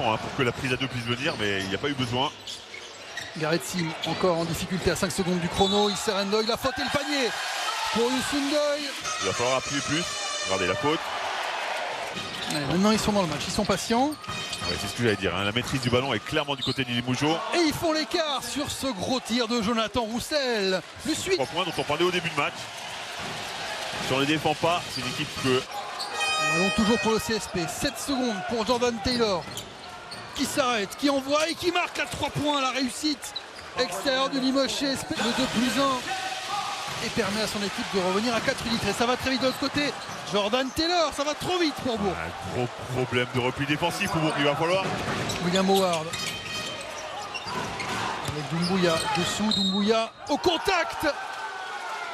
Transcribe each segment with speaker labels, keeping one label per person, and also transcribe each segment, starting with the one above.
Speaker 1: défend pour que la prise à 2 puisse venir, mais il n'y a pas eu besoin.
Speaker 2: Gareth Sim encore en difficulté à 5 secondes du chrono. Il sert Ndoye, la faute et le panier pour Youssou Ndoye.
Speaker 1: Il va falloir appuyer plus. Regardez la faute.
Speaker 2: Ouais, maintenant ils sont dans le match, ils sont patients.
Speaker 1: Ouais, c'est ce que j'allais dire, hein. La maîtrise du ballon est clairement du côté du Limoges.
Speaker 2: Et ils font l'écart sur ce gros tir de Jonathan Roussel. Le suite.
Speaker 1: 3 points dont on parlait au début de match. Si on ne les défend pas, c'est une équipe que...
Speaker 2: Ballon toujours pour le CSP. 7 secondes pour Jordan Taylor. Qui s'arrête, qui envoie et qui marque à 3 points. La réussite extérieure du Limoges CSP. Le 2+1. Et permet à son équipe de revenir à 4 unités. Et ça va très vite de l'autre côté. Jordan Taylor, ça va trop vite pour Bourg.
Speaker 1: Un gros problème de repli défensif pour Bourg. Il va falloir...
Speaker 2: William Howard. Avec Doumbouya dessous, Doumbouya au contact.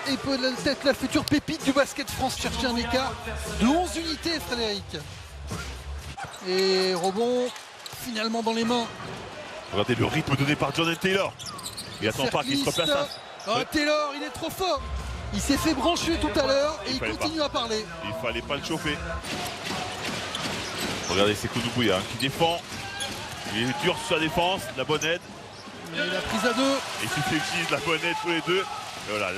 Speaker 2: Et peut-être la future pépite du basket France chercher un écart de 11 unités, Frédéric. Et rebond finalement dans les mains.
Speaker 1: Regardez le rythme donné par Jordan Taylor. Il attend pas qu'il se replace là.
Speaker 2: Oh, Taylor, il est trop fort. Il s'est fait brancher tout à l'heure et il continue à parler.
Speaker 1: Il fallait pas le chauffer. Regardez, c'est Doumbouya qui défend. Il est dur sur sa défense, la bonne aide.
Speaker 2: Mais la prise à 2.
Speaker 1: Et il utilise la bonne aide tous les deux. Et voilà,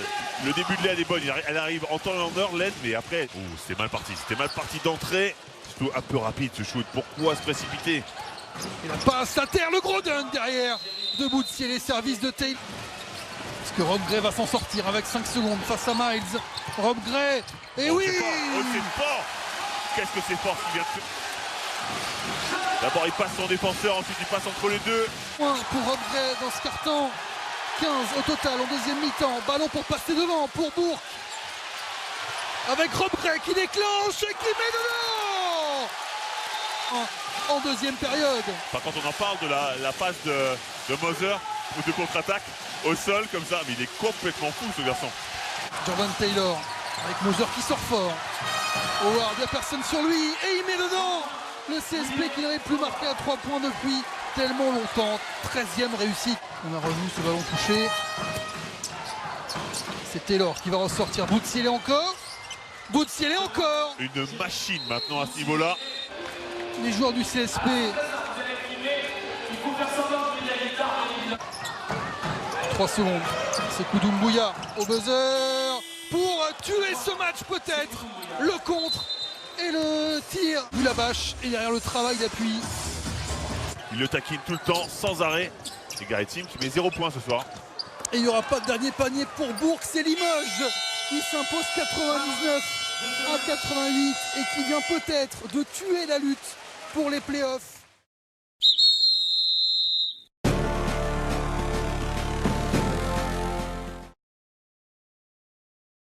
Speaker 1: le début de l'aide est bonne. Elle arrive en temps et en heure, l'aide, mais après, c'était mal parti. C'était mal parti d'entrée. Surtout un peu rapide ce shoot. Pourquoi se précipiter?
Speaker 2: Et la passe à terre, le gros dunk derrière. Debout de ciel, les services de Taylor. Est-ce que Rob Gray va s'en sortir avec 5 secondes face à Miles? Rob Gray. Et oui,
Speaker 1: c'est fort. Qu'est-ce que c'est fort ce qu'il vient de faire. D'abord il passe son défenseur, ensuite il passe entre les deux.
Speaker 2: Point pour Rob Gray dans ce carton. 15 au total en deuxième mi-temps. Ballon pour passer devant pour Bourg. Avec Rob Gray qui déclenche et qui met dedans en deuxième période.
Speaker 1: Par contre on en parle de la passe de Moser ou de contre-attaque au sol comme ça, mais il est complètement fou ce garçon.
Speaker 2: Jordan Taylor avec Moser qui sort fort. Howard, il n'y a personne sur lui et il met dedans. Le CSP qui n'avait plus marqué à 3 points depuis tellement longtemps. 13e réussite. On a revu ce ballon touché. C'est Taylor qui va ressortir. Bout de ciel encore. Bout de ciel encore.
Speaker 1: Une machine maintenant à ce niveau-là.
Speaker 2: Les joueurs du CSP. 3 secondes. C'est Doumbouya au buzzer pour tuer ce match peut-être. Le contre. Et le tir du Labache et derrière le travail d'appui.
Speaker 1: Il le taquine tout le temps, sans arrêt. C'est Gareth Sim qui met 0 points ce soir.
Speaker 2: Et il n'y aura pas de dernier panier pour Bourg, c'est Limoges. Il s'impose 99 à 88 et qui vient peut-être de tuer la lutte pour les playoffs.